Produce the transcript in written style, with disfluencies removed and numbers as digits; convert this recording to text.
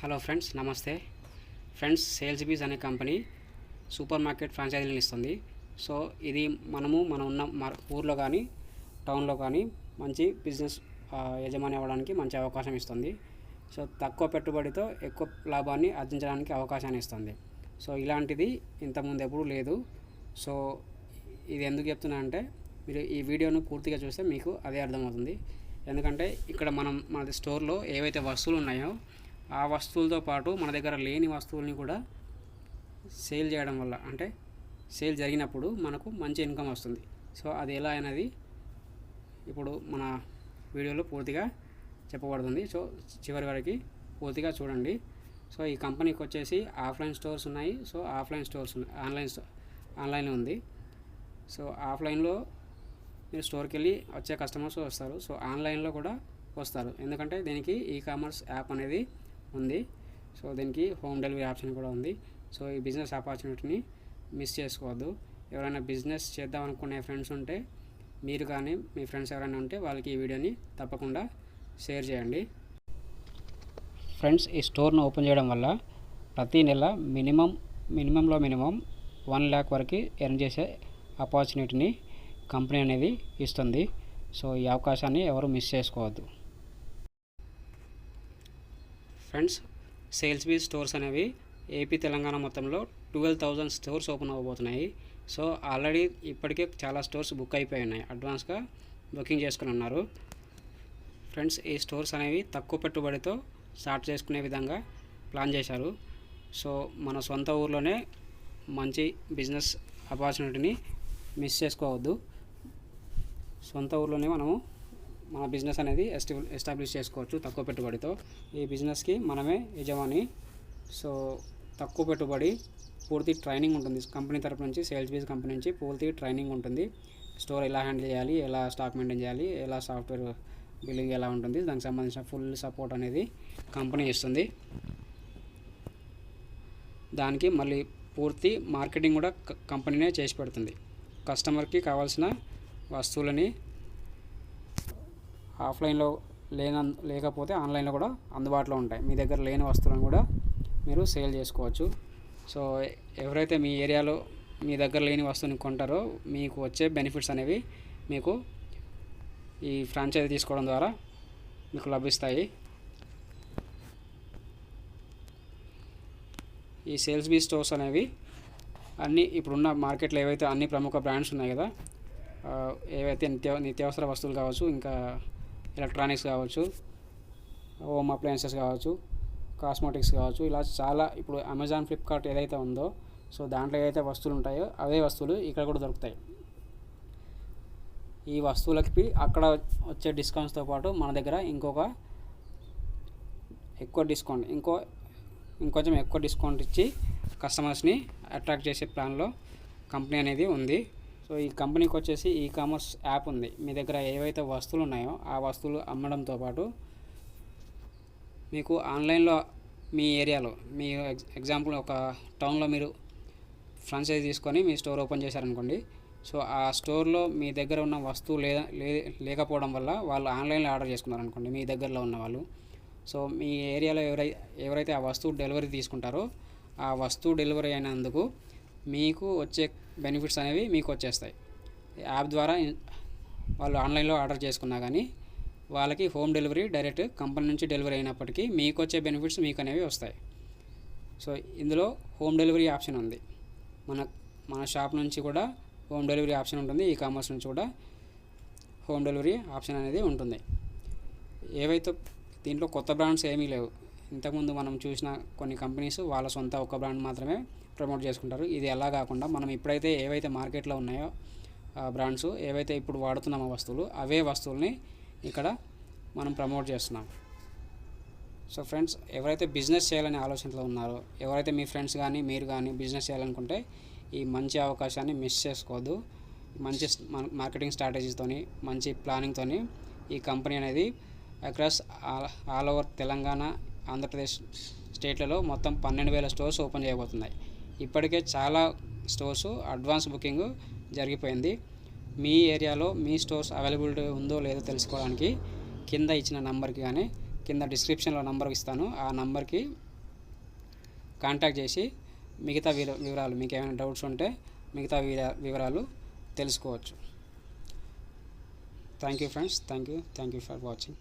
Hello friends, నమస్తే friends. Sales Beej అనే company super market ఫ్రాంచైజీలను ఇస్తుంది. సో ఇది మనం ఉన్న ఊర్లో కానీ టౌన్లో కానీ మంచి బిజినెస్ యజమాని అవ్వడానికి మంచి అవకాశం ఇస్తుంది. సో తక్కువ పెట్టుబడితో ఎక్కువ లాభాన్ని ఆర్జించడానికి అవకాశాన్ని ఇస్తుంది. సో ఇలాంటిది ఇంతకుముందు ఎప్పుడూ లేదు. సో ఇది ఎందుకు చెప్తున్నా అంటే, మీరు ఈ వీడియోను పూర్తిగా చూస్తే మీకు అదే అర్థమవుతుంది. ఎందుకంటే ఇక్కడ మన స్టోర్లో ఏవైతే వస్తువులు ఉన్నాయో ఆ వస్తువులతో పాటు మన దగ్గర లేని వస్తువుల్ని కూడా సేల్ చేయడం వల్ల, అంటే సేల్ జరిగినప్పుడు మనకు మంచి ఇన్కమ్ వస్తుంది. సో అది ఎలా అనేది ఇప్పుడు మన వీడియోలో పూర్తిగా చెప్పబడుతుంది. సో చివరి వరకు పూర్తిగా చూడండి. సో ఈ కంపెనీకి వచ్చేసి ఆఫ్లైన్ స్టోర్స్ ఉన్నాయి. సో ఆఫ్లైన్ స్టోర్స్ ఉన్నాయి, ఆన్లైన్ ఉంది. సో ఆఫ్లైన్లో మీరు స్టోర్కి వెళ్ళి వచ్చే కస్టమర్స్ వస్తారు. సో ఆన్లైన్లో కూడా వస్తారు, ఎందుకంటే దీనికి కామర్స్ యాప్ అనేది ఉంది. సో దీనికి హోమ్ డెలివరీ ఆప్షన్ కూడా ఉంది. సో ఈ బిజినెస్ ఆపర్చునిటీని మిస్ చేసుకోవద్దు. ఎవరైనా బిజినెస్ చేద్దాం అనుకునే ఫ్రెండ్స్ ఉంటే, మీరు కానీ మీ ఫ్రెండ్స్ ఎవరైనా ఉంటే వాళ్ళకి ఈ వీడియోని తప్పకుండా షేర్ చేయండి. ఫ్రెండ్స్, ఈ స్టోర్ను ఓపెన్ చేయడం వల్ల ప్రతి నెల మినిమంలో 1 lakh వరకు ఎర్న్ చేసే ఆపర్చునిటీని కంపెనీ అనేది ఇస్తుంది. సో ఈ అవకాశాన్ని ఎవరు మిస్ చేసుకోవద్దు. ఫ్రెండ్స్, సేల్స్ బీజ్ స్టోర్స్ అనేవి ఏపీ తెలంగాణ మొత్తంలో 12,000 స్టోర్స్ ఓపెన్ అవ్వబోతున్నాయి. సో ఆల్రెడీ ఇప్పటికే చాలా స్టోర్స్ బుక్ అయిపోయి ఉన్నాయి, అడ్వాన్స్గా బుకింగ్ చేసుకుని ఉన్నారు. ఫ్రెండ్స్, ఈ స్టోర్స్ అనేవి తక్కువ పెట్టుబడితో స్టార్ట్ చేసుకునే విధంగా ప్లాన్ చేశారు. సో మన సొంత ఊర్లోనే మంచి బిజినెస్ ఆపర్చునిటీని మిస్ చేసుకోవద్దు. సొంత ఊర్లోనే మన బిజినెస్ అనేది ఎస్టాబ్లిష్ చేసుకోవచ్చు తక్కువ పెట్టుబడితో. ఈ బిజినెస్కి మనమే యజమాని. సో తక్కువ పెట్టుబడి, పూర్తి ట్రైనింగ్ ఉంటుంది కంపెనీ తరపు నుంచి, సేల్స్ బీజ్ కంపెనీ నుంచి పూర్తి ట్రైనింగ్ ఉంటుంది. స్టోర్ ఎలా హ్యాండిల్ చేయాలి, ఎలా స్టాక్ మెయింటైన్ చేయాలి, ఎలా సాఫ్ట్వేర్ బిల్లింగ్ ఎలా ఉంటుంది, దానికి సంబంధించిన ఫుల్ సపోర్ట్ అనేది కంపెనీ ఇస్తుంది. దానికి మళ్ళీ పూర్తి మార్కెటింగ్ కూడా కంపెనీనే చేసి పెడుతుంది. కస్టమర్కి కావాల్సిన వస్తువులని ఆఫ్లైన్లో లేకపోతే ఆన్లైన్లో కూడా అందుబాటులో ఉంటాయి. మీ దగ్గర లేని వస్తువులను కూడా మీరు సేల్ చేసుకోవచ్చు. సో ఎవరైతే మీ ఏరియాలో మీ దగ్గర లేని వస్తువుని కొంటారో మీకు వచ్చే బెనిఫిట్స్ అనేవి మీకు ఈ ఫ్రాంచైజీ తీసుకోవడం ద్వారా మీకు లభిస్తాయి. ఈ సేల్స్ బీజ్ స్టోర్స్ అనేవి అన్నీ ఇప్పుడున్న మార్కెట్లో ఏవైతే అన్ని ప్రముఖ బ్రాండ్స్ ఉన్నాయి కదా, ఏవైతే నిత్యావసర వస్తువులు కావచ్చు, ఇంకా ఎలక్ట్రానిక్స్ కావచ్చు, హోమ్ అప్లయన్సెస్ కావచ్చు, కాస్మెటిక్స్ కావచ్చు, ఇలా చాలా ఇప్పుడు అమెజాన్, ఫ్లిప్కార్ట్ ఏదైతే ఉందో, సో దాంట్లో ఏదైతే వస్తువులు ఉంటాయో అవే వస్తువులు ఇక్కడ కూడా దొరుకుతాయి. ఈ వస్తువులకి అక్కడ వచ్చే డిస్కౌంట్స్తో పాటు మన దగ్గర ఇంకొంచెం ఎక్కువ డిస్కౌంట్ ఇచ్చి కస్టమర్స్ని అట్రాక్ట్ చేసే ప్లాన్లో కంపెనీ అనేది ఉంది. సో ఈ కంపెనీకి వచ్చేసి కామర్స్ యాప్ ఉంది. మీ దగ్గర ఏవైతే వస్తువులు ఉన్నాయో ఆ వస్తువులు అమ్మడంతో పాటు మీకు ఆన్లైన్లో మీ ఏరియాలో, మీ ఎగ్జాంపుల్ ఒక టౌన్లో మీరు ఫ్రాంచైజీ తీసుకొని మీ స్టోర్ ఓపెన్ చేశారనుకోండి. సో ఆ స్టోర్లో మీ దగ్గర ఉన్న వస్తువు లేకపోవడం వల్ల వాళ్ళు ఆన్లైన్లో ఆర్డర్ చేసుకున్నారనుకోండి, మీ దగ్గరలో ఉన్న వాళ్ళు. సో మీ ఏరియాలో ఎవరైతే ఆ వస్తువు డెలివరీ తీసుకుంటారో ఆ వస్తువు డెలివరీ అయినందుకు మీకు వచ్చే బెనిఫిట్స్ అనేవి మీకు వచ్చేస్తాయి. యాప్ ద్వారా వాళ్ళు ఆన్లైన్లో ఆర్డర్ చేసుకున్నా కానీ వాళ్ళకి హోమ్ డెలివరీ డైరెక్ట్ కంపెనీ నుంచి డెలివరీ అయినప్పటికీ మీకు వచ్చే బెనిఫిట్స్ మీకు అనేవి వస్తాయి. సో ఇందులో హోమ్ డెలివరీ ఆప్షన్ ఉంది. మన షాప్ నుంచి కూడా హోమ్ డెలివరీ ఆప్షన్ ఉంటుంది. కామర్స్ నుంచి కూడా హోమ్ డెలివరీ ఆప్షన్ అనేది ఉంటుంది. ఏవైతే దీంట్లో కొత్త బ్రాండ్స్ ఏమీ లేవు. ఇంతకుముందు మనం చూసిన కొన్ని కంపెనీస్ వాళ్ళ సొంత ఒక బ్రాండ్ మాత్రమే ప్రమోట్ చేసుకుంటారు. ఇది అలా కాకుండా మనం ఇప్పుడైతే ఏవైతే మార్కెట్లో ఉన్నాయో బ్రాండ్స్, ఏవైతే ఇప్పుడు వాడుతున్నామో వస్తువులు, అవే వస్తువుల్ని ఇక్కడ మనం ప్రమోట్ చేస్తున్నాం. సో ఫ్రెండ్స్, ఎవరైతే బిజినెస్ చేయాలనే ఆలోచనలో ఉన్నారో, ఎవరైతే మీ ఫ్రెండ్స్ కానీ మీరు కానీ బిజినెస్ చేయాలనుకుంటే ఈ మంచి అవకాశాన్ని మిస్ చేసుకోవద్దు. మంచి మార్కెటింగ్ స్ట్రాటజీతోని, మంచి ప్లానింగ్తోని ఈ కంపెనీ అనేది across all over Telangana, Andhra Pradesh స్టేట్లలో మొత్తం 12,000 స్టోర్స్ ఓపెన్ చేయబోతున్నాయి. ఇప్పటికే చాలా స్టోర్స్ అడ్వాన్స్ బుకింగ్ జరిగిపోయింది. మీ ఏరియాలో మీ స్టోర్స్ అవైలబిలిటీ ఉందో లేదో తెలుసుకోవడానికి కింద ఇచ్చిన నంబర్కి కానీ, కింద డిస్క్రిప్షన్లో నంబర్ ఇస్తాను, ఆ నంబర్కి కాంటాక్ట్ చేసి మిగతా వివరాలు మీకు ఏమైనా డౌట్స్ ఉంటే మిగతా వివరాలు తెలుసుకోవచ్చు. Thank you friends, thank you for watching.